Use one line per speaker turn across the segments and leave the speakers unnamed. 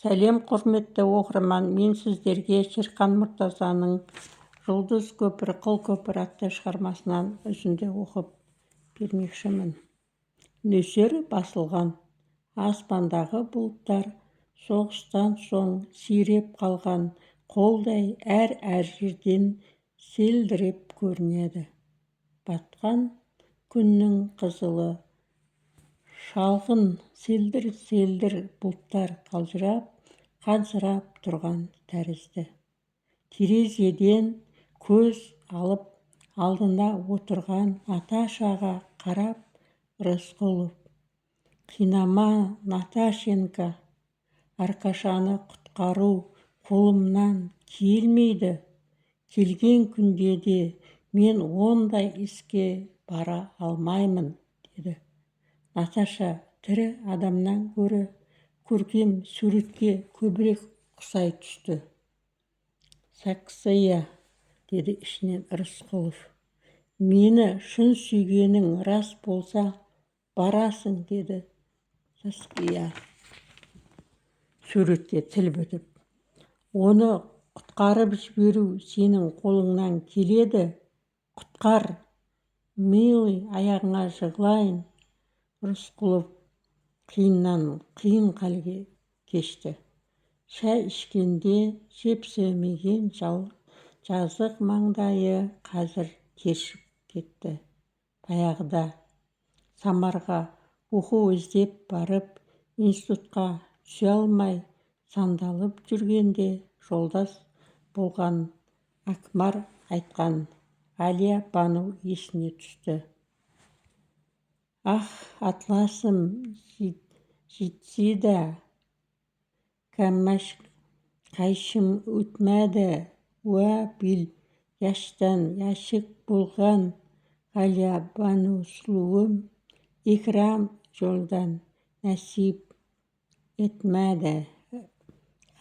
Сәлем құрметті оқырман, мен сіздерге Шерхан Мұртазаның «Жұлдыз көпір, қыл көпір» атты шығармасынан үзінді оқып бермекшімін. Нөсер басылған, аспандағы бұлттар соғыстан соң сиреп қалған қолдай әр жерден селдіреп көрінеді. Батқан күннің қызылы шалғын селдір-селдір бұлттар қалжырап тұрған тәрізді. Терезеден көз алып алдына отырған Наташаға қарап Рысқұлов: «Қинама, Наташенька, Аркашаны құтқару қолымнан келмейді. Келген күнде де мен ондай іске бара алмаймын», деді. Наташа тірі адамнан гөрі көркем суретке көбірек ұқсай түсті. «Саксия», деді ішінен Рысқұлов. «Мені шын сүйгенің рас болса, барасың», деді Саския суретке тіл бітіп. «Оны құтқарып жіберу сенің қолыңнан келеді. Құтқар, милый, аяғыңа жығылайын». Рысқұлов қиыннан қиын халге кешті. Шай ішкенде жепсімеген жазық маңдайы қазір тершіп кетті. Баяғыда Самарға оқу іздеп барып, институтқа түсе алмай сандалып жүргенде жолдас болған Акмар айтқан Әлия Бану есіне түсті. «Ах, атласым жетседі, кәмәш қайшым өтмәді, уә бил яштан яшік болған Әлия Бану сұлуым, икрам жолдан нәсіп етмәді».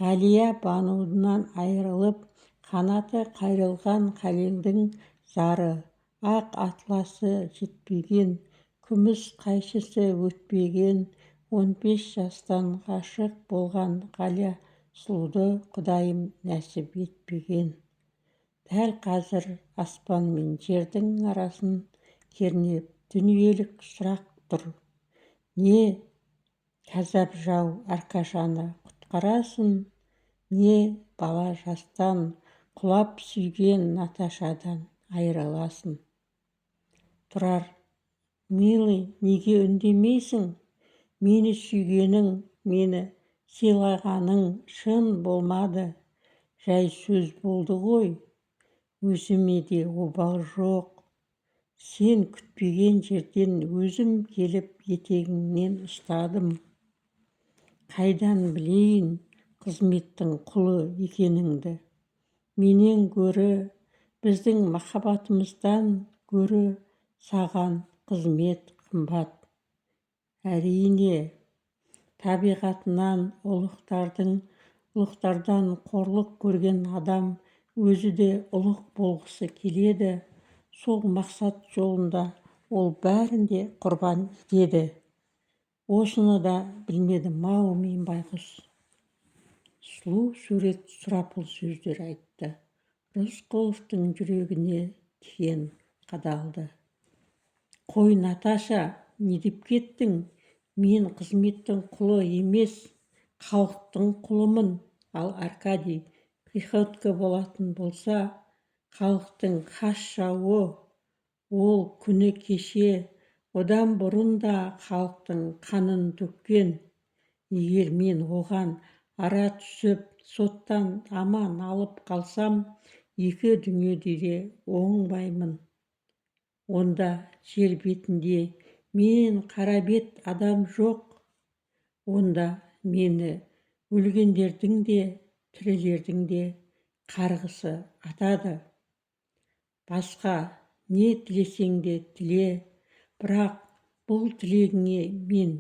Әлия Банудан айырылып, қанаты қайрылған Халелдің зары, ақ атласы жетпеген, күміс қайшысы өтпеген, 15 жастан ғашық болған Ғалия сұлуды Құдайым нәсіп етпеген. Дәл қазір аспан мен жердің арасын кернеп дүниелік сұрақ тұр. Не кәзәп жау Аркашаны құтқарасын, не бала жастан құлап сүйген Наташадан айырыласын. Тұрар, милый, неге үндемейсің? Мені сүйгенің, мені сыйлағаның шын болмады. Жай сөз болды ғой. Өзіме де обал жоқ. Сен күтпеген жерден өзім келіп етегіңнен ұстадым. Қайдан білейін қызметтің құлы екеніңді? Менен гөрі, біздің махаббатымыздан гөрі саған қызмет қымбат. Әрине, табиғатынан ұлықтардан қорлық көрген адам өзі де ұлық болғысы келеді. Сол мақсат жолында ол бәрін де құрбан етеді. Осыны да білмедім-ау мен байғұс. Сұлу сурет сұрапыл сөздер айтты. Рысқұловтың жүрегіне тиген қадалды. «Қой, Наташа, не деп кеттің? Мен қызметтің құлы емес, халықтың құлымын. Ал Аркадий Приходько болатын болса, халықтың хас жауы. Ол күні кеше, одан бұрын да халықтың қанын төккен. Егер мен оған ара түсіп, соттан аман алып қалсам, екі дүниеде де оңбаймын. Онда жер бетінде мен қарабет адам жоқ. Онда мені өлгендердің де, тірілердің де қарғысы атады. Басқа не тілесең де тіле, бірақ бұл тілегіңе мен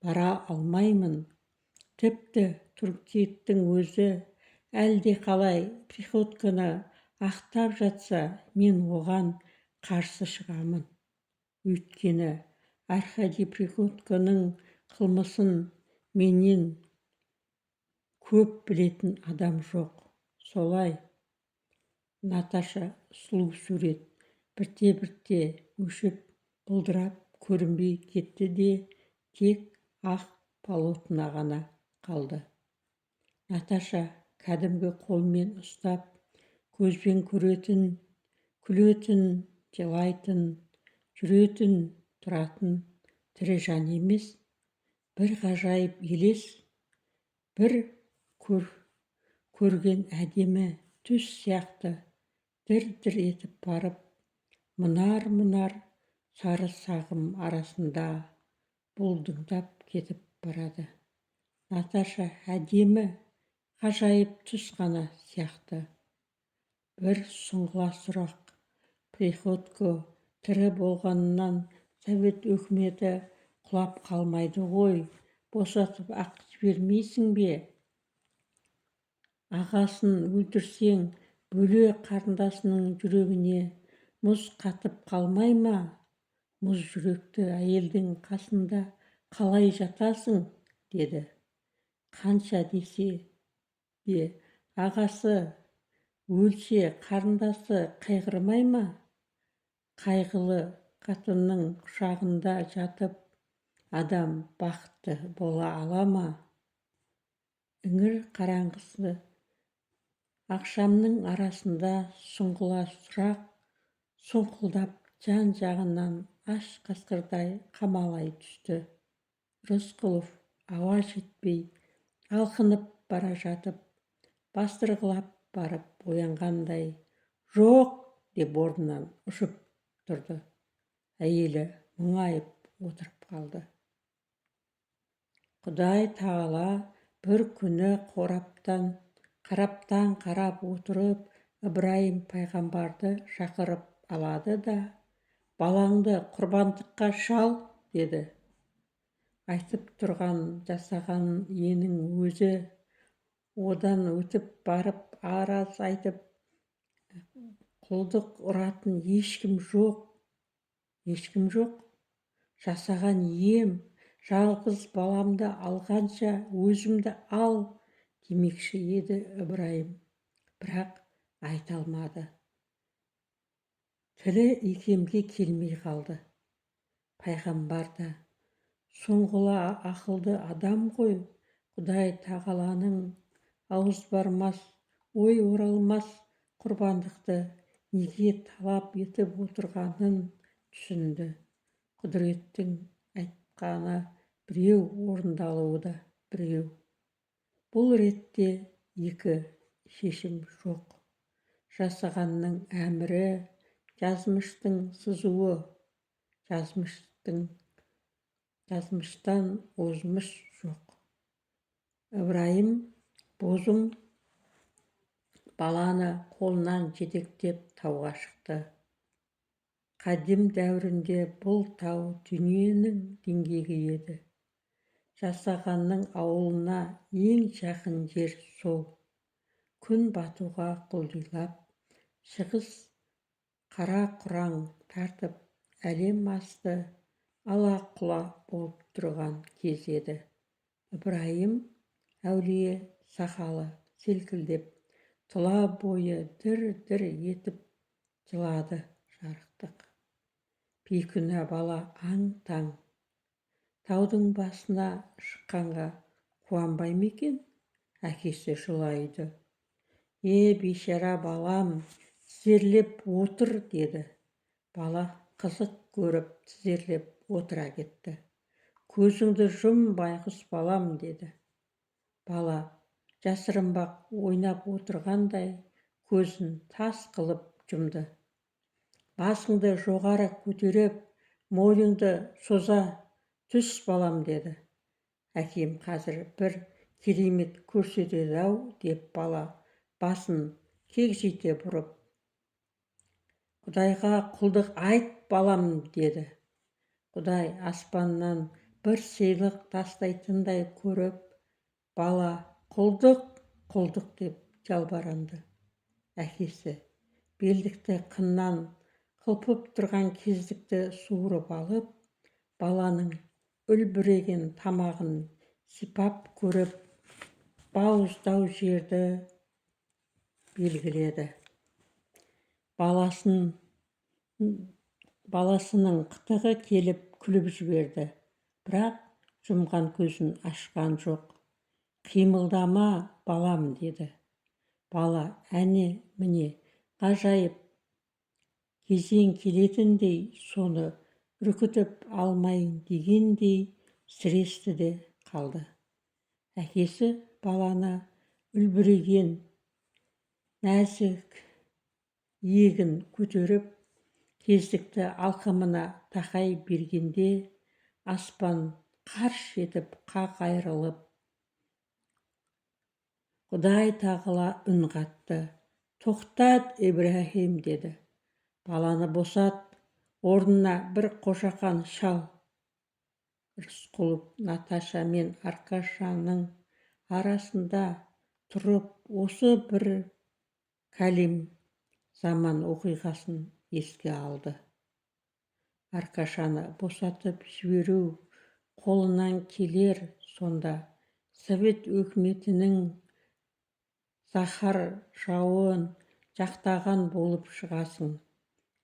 бара алмаймын. Тіпті Тургеневтің өзі әлде қалай Приходьконы ақтап жатса, мен оған қарсы шығамын. Өйткені Аркадий Приходьконың қылмысын менен көп білетін адам жоқ. Солай. Наташа сұлу сурет бірте-бірте өшіп, бұлдырап көрінбей кетті де тек ақ полотно ғана қалды. Наташа кәдімгі қолмен ұстап, көзбен көретін, күлетін, жылайтын, жүретін, тұратын тірі жан емес, бір ғажайып елес, бір көрген әдемі түс сияқты дір-дір етіп барып, мұнар-мұнар сары сағым арасында бұлдыңдап кетіп барады. Наташа әдемі, ғажайып түс қана сияқты. Бір сұңғыла сұрақ: Приходько тірі болғанынан Совет өкіметі құлап қалмайды ғой, босатып ақ жібермейсің бе? Ағасын өлтірсең, бөле қарындасының жүрегіне мұз қатып қалмай ма? Мұз жүректі әйелдің қасында қалай жатасың? Деді. Қанша десе де, ағасы өлсе қарындасы қайғырмай ма? Қайғылы қатынның құшағында жатып, адам бақытты бола ала ма? Іңір қараңғысы ақшамның арасында сұңғыла сұрақ сұңқылдап жан-жағынан аш қасқырдай қамалай түсті. Рысқұлов ауа жетпей алқынып бара жатып, бастырғылап барып оянғандай, жоқ деп орнынан ұшып тұрды. Әйелі мұңайып отырып қалды. Құдай тағала бір күні қараптан қарап отырып, Ыбырайым пайғамбарды шақырып алады да, балаңды құрбандыққа шал, деді. Айтып тұрған жасаған енің өзі, одан өтіп барып араз айтып, құлдық ұратын ешкім жоқ. Жасаған ем, жалғыз баламды алғанша өзімді ал, демекші еді Ыбырайым, бірақ айта алмады. Тілі икемге келмей қалды. Пайғамбар да сұңғыла ақылды адам ғой, Құдай тағаланың ауыз бармас, ой оралмас құрбандықты неге талап етіп отырғанын түсінді. Құдіреттің айтқаны біреу, орындалуы да біреу. Бұл ретте екі шешім жоқ. Жасағанның әмірі, жазмыштың сызуы, жазмыштан озмыш жоқ. Ыбырайым бозым баланы қолынан жетектеп тауға шықты. Қадим дәуірінде бұл тау дүниенің діңгегі еді. Жасағанның ауылына ең жақын жер сол. Күн батуға құлдилап, шығыс қара құраң тартып, әлем асты ала-құла болып тұрған кез еді. Ыбырайым әулие сақалы селкілдеп, тұла бойы дір-дір етіп жылады жарықтық. Бейкүнә бала аң-таң. Таудың басына шыққанға қуанбай ма екен? Әкесі жылайды. Бейшара балам, тізерлеп отыр, деді. Бала қызық көріп тізерлеп отыра кетті. Көзіңді жұм, байғұс балам, деді. Бала жасырынбақ ойнап отырғандай көзін тас қылып жұмды. Басыңды жоғары көтеріп, мойныңды соза түс, балам, деді. Әкем қазір бір керемет көрсетеді-ау, деп бала басын кегжите бұрып, Құдайға құлдық айт, балам, деді. Құдай аспаннан бір сыйлық тастайтындай көріп, бала құлдық деп жалбаранды. Әкесі белдікті қыннан қылпып тұрған кездікті суырып алып, баланың үлбіреген тамағын сипап көріп, бауыздау жерді белгіледі. Баласының қытығы келіп күліп жіберді, бірақ жұмған көзін ашқан жоқ. «Қимылдама, балам», деді. Бала әне міне ғажайып кезең келетіндей, соны үркітіп алмайын дегендей сіресті де қалды. Әкесі баланы үлбіреген нәзік иегін көтеріп кездікті алқымына тақай бергенде аспан қарш етіп қақ айрылып, Құдай тағала үн қатты. «Тоқтат, Ибраһим», деді. «Баланы босат, орнына бір қошақан шал». Рысқұлов Наташа мен Аркашаның арасында тұрып осы бір кәлим заман оқиғасын еске алды. Аркашаны босатып жіберу қолынан келер, сонда Совет өкіметінің заһар жауын жақтаған болып шығасың.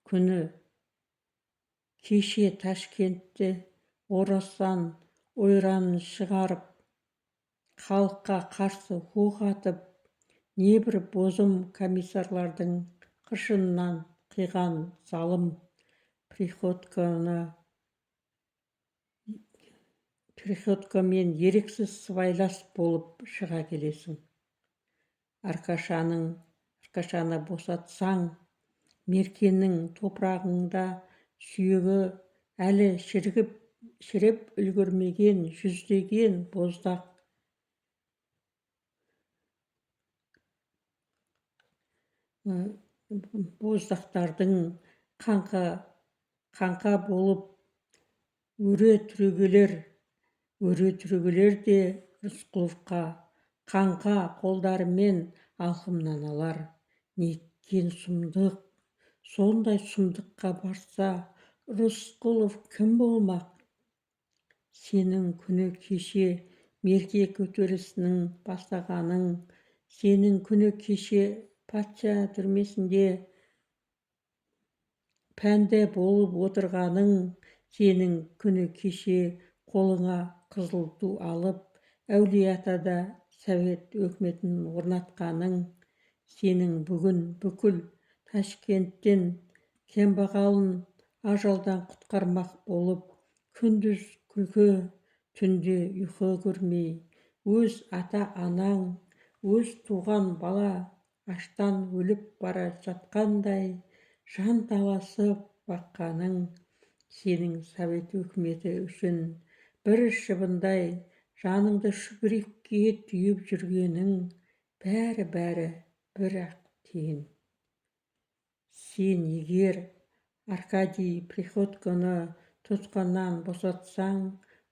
Күні кеше Ташкентте орасан ойранын шығарып, халыққа қарсы оқ атып, небір бозым комиссарлардың қыршынынан қиған залым Приходькомен еріксіз сыбайлас болып шыға келесің. Аркашаны босатсаң, меркенің топырағыңда сүйегі әлі шіріп үлгермеген жүздеген боздақтардың қаңқа болып өре түрегелер де Рысқұловқа қаңқа қолдарымен алқымнан алар. Неткен сұмдық! Сондай сұмдыққа барса, Рысқұлов кім болмақ? Сенің күні кеше мерке көтерілісінің бастағаның, сенің күні кеше патша түрмесінде пәнді болып отырғаның, сенің күні кеше қолыңа қызыл ту алып, Әулие-Атада Совет өкіметін орнатқаның, сенің бүгін бүкіл Ташкенттен кембағалын ажалдан құтқармақ болып, күндіз күлкі, түнде ұйқы көрмей, өз ата-анаң, өз туған бала аштан өліп бара жатқандай жанталасып баққаның, сенің Совет өкіметі үшін бір шыбындай жаныңды шүберекке түйіп жүргенің, бәрі бір-ақ тиын. Сен егер Аркадий Приходьконы тұтқыннан босатсаң,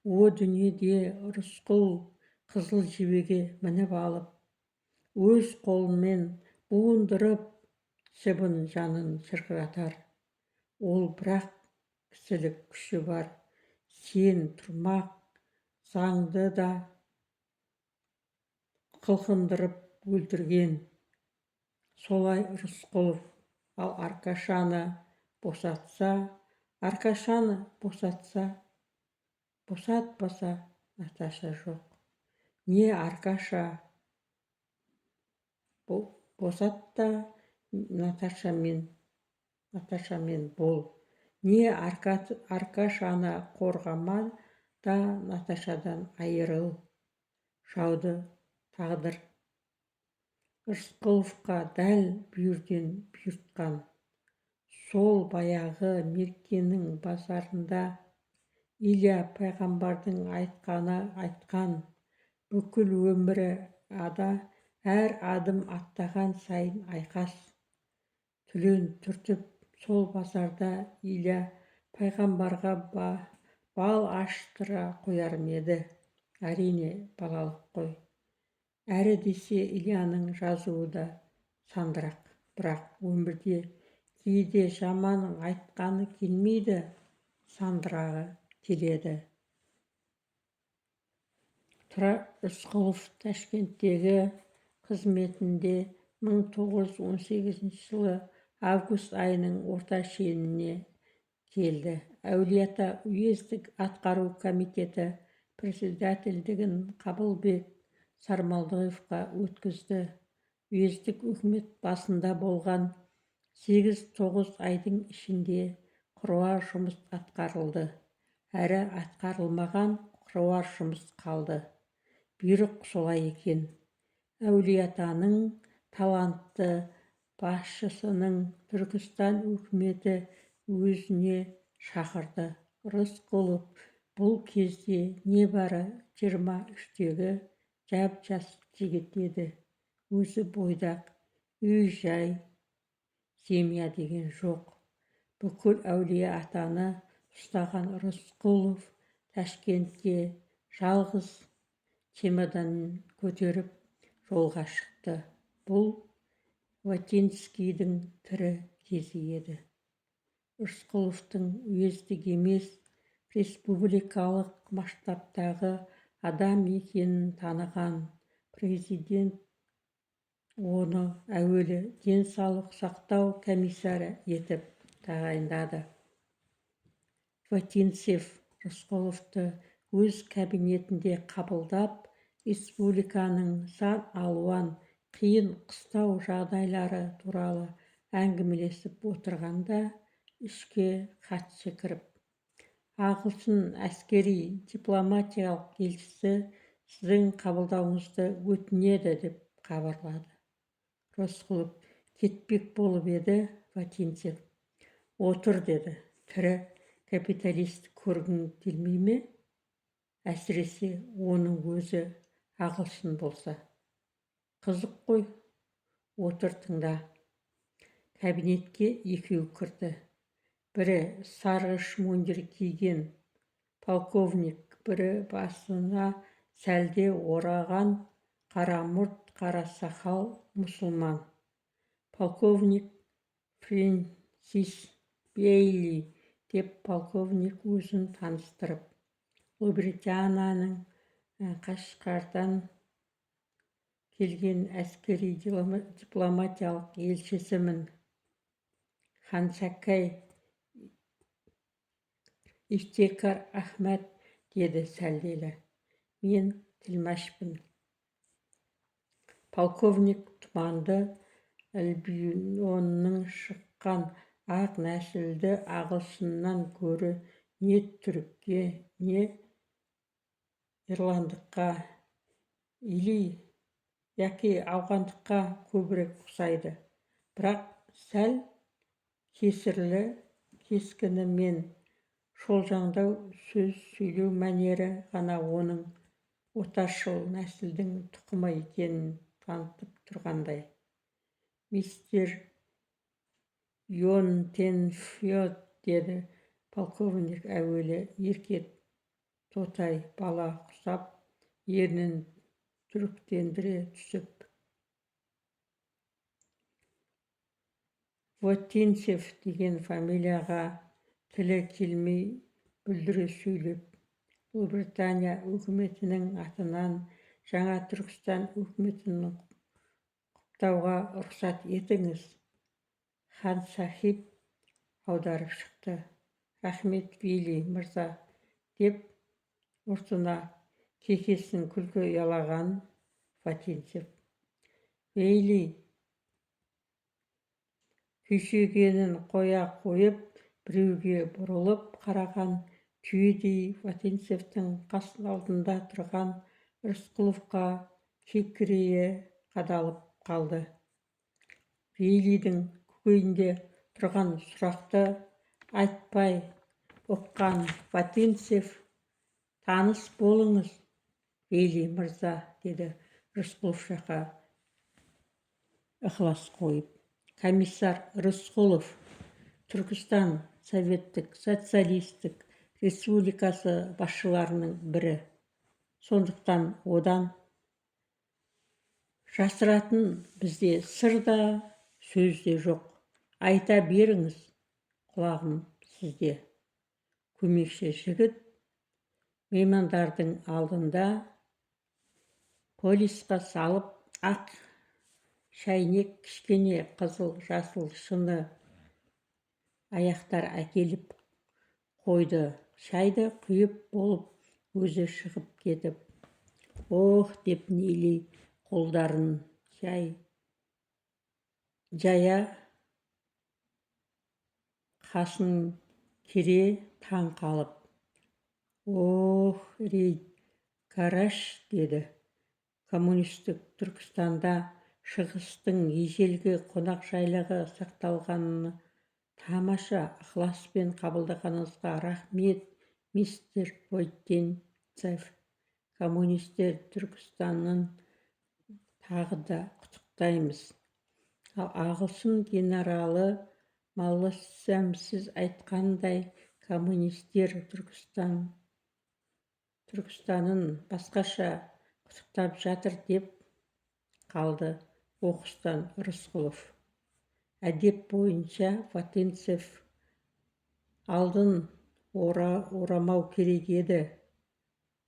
о дүниеде Рысқұл қызыл жебеге мініп алып, өз қолымен буындырып, шыбын жанын шырқыратар. Ол бірақ кісілік күші бар. Сен тұрмақ заңды да қылқындырып өлтірген. Солай Рысқұлов. Ал Аркашаны босатпаса, Наташа жоқ. Не Аркаша босат та Наташамен бол. Не Аркашаны қорғама да Наташадан айырыл. Жауды тағдыр Рысқұловқа дәл бүйірден бұйыртқан. Сол баяғы меркенің базарында Илья пайғамбардың айтқан, бүкіл өмірі әр адым аттаған сайын айқас. Түлен түртіп сол базарда Илья пайғамбарға бал аштыра қояр еді. Әрине, балалық қой. Әрі десе Ильяның жазуы да сандырақ, бірақ өмірде кейде жаманның айтқаны келмейді, сандырағы келеді. Рысқұлов Ташкенттегі қызметінде 1918 жылы август айының орта шеніне келді. Әулиеата уездік атқару комитеті председательдігін Қабылбек Сармалдыевқа өткізді. Уездік үкімет басында болған 8-9 айдың ішінде қыруар жұмыс атқарылды. Әрі атқарылмаған қыруар жұмыс қалды. Бұйрық солай екен. Әулиеатаның талантты басшысының Түркістан үкіметі өзіне шақырды. Рысқұлов бұл кезде небары 23-тегі жап-жас жігіт еді. Өзі бойдақ, үй-жай, семья деген жоқ. Бүкіл Әулиеатаны ұстаған Рысқұлов Ташкентке жалғыз чемоданын көтеріп жолға шықты. Бұл Ватинскийдің тірі кезі еді. Рысқұловтың уездік емес, республикалық масштабтағы адам екенін таныған президент оны әуелі денсаулық сақтау комиссары етіп тағайындады. Вотинцев Рысқұловты өз кабинетінде қабылдап, республиканың сан алуан қиын қыстау жағдайлары туралы әңгімелесіп отырғанда ішке хатшы кіріп, ағылшын әскери дипломатиялық елшісі сіздің қабылдауыңызды өтінеді деп хабарлады. Рысқұлов кетпек болып еді. Вотинцев отыр деді. Тірі капиталист көргің келмей ме? Әсіресе оның өзі ағылшын болса. Қызық қой. Отыр тыңда. Кабинетке екеу кірді. Бірі сарғыш мундир киген полковник, бірі басына сәлде ораған қара мұрт, қара сақал мұсылман. Полковник Фрэнсис Бейли деп полковник өзін таныстырып, Ұлыбританияның Қашқардан келген әскери дипломатиялық елшісімін. Хансакай Ифтекар Ахмет деді сәлделі. Мен тілмашпын. Полковник тұманды Альбионның шыққан ақ нәсілді ағылшыннан көрі не түрікке, не ирландыққа, яки ауғандыққа көбірек ұқсайды. Бірақ сәл кесірлі кескіні мен шолжаңдау сөз сөйлеу мәнері ғана оның отаршыл нәсілдің тұқымы екенін танытып тұрғандай. Мистер Йонтенфьет деді полковник әуелі еркет тотай бала құсап, ернін түріктендіре түсіп. Вотинцев деген фамилияға тілі келмей бүлдіре сөйлеп, Ұлыбритания үкіметінің атынан жаңа Түркістан үкіметін құптауға рұқсат етіңіз. Хан Сахиб аударып шықты. Рахмет Вилли мырза, деп ұртына кекесін күлкі ұялаған Вотинцев. Вилли күйшегенін қоя қойып, біреуге бұрылып қараған түйедей Вотинцевтің қас алдында тұрған Рысқұловқа кекірейе қадалып қалды. Вейлидің көкейінде тұрған сұрақты айтпай ұққан Вотинцев, таныс болыңыз, Вейли мырза, деді Рысқұлов жаққа ықылас қойып. Комиссар Рысқұлов, Түркістан Советтік Социалистік Республикасы басшыларының бірі. Сондықтан одан жасыратын бізде сыр да, сөз де жоқ. Айта беріңіз, құлағым сізде. Көмекші жігіт меймандардың алдында полисқа салып, ақ шәйнек кішкене қызыл-жасыл шыны аяқтар әкеліп қойды. Шайды құйып болып, өзі шығып кетіп. «Ох!» деп Нили қолдарын жая қасын кере таң қалып. «Ох, Рейд Караш!» деді. Коммунистік Түркістанда шығыстың ежелгі қонақжайлығы сақталғанын тамаша ықыласпен қабылдағаныңызға рахмет, мистер Войтенцев. Коммунистер Түркістанын тағы да құттықтаймыз. Ал ағылшын генералы Малласям, сіз айтқандай, коммунистер Түркістанын басқаша құттықтап жатыр деп қалды оқыстан Рысқұлов. Әдеп бойынша Вотинцев алдын орамау керек еді.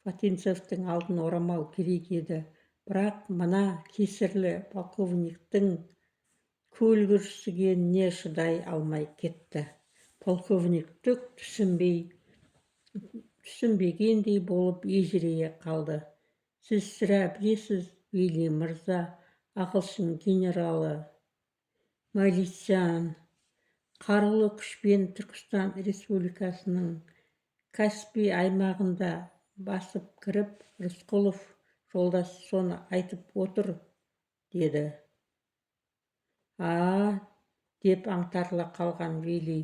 Вотинцевтің алдын орамау керек еді. Бірақ мына кесірлі полковниктің көлгірсігеніне шыдай алмай кетті. Полковник түк түсінбегендей болып ежірейе қалды. Сіз сірә білесіз, Вилли мырза, ағылшын генералы Малласям қарулы күшпен Түркістан Республикасының Каспий аймағында басып кіріп, Рысқұлов жолдас соны айтып отыр, деді. Деп аңтарыла қалған Вилли.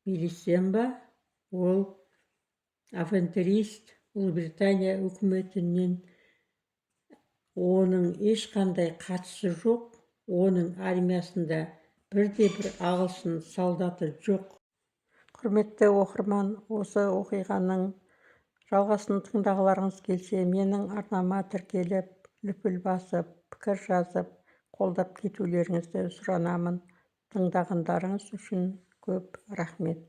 Малласям ба? Ол авантюрист, Ұлыбритания үкіметінен оның ешқандай қатысы жоқ, оның армиясында бірде-бір ағылшын солдаты жоқ. Құрметті оқырман, осы оқиғаның жалғасын тыңдағыларыңыз келсе, менің арнама тіркеліп, лүпіл басып, пікір жазып, қолдап кетулеріңізді сұранамын. Тыңдағандарыңыз үшін көп рахмет.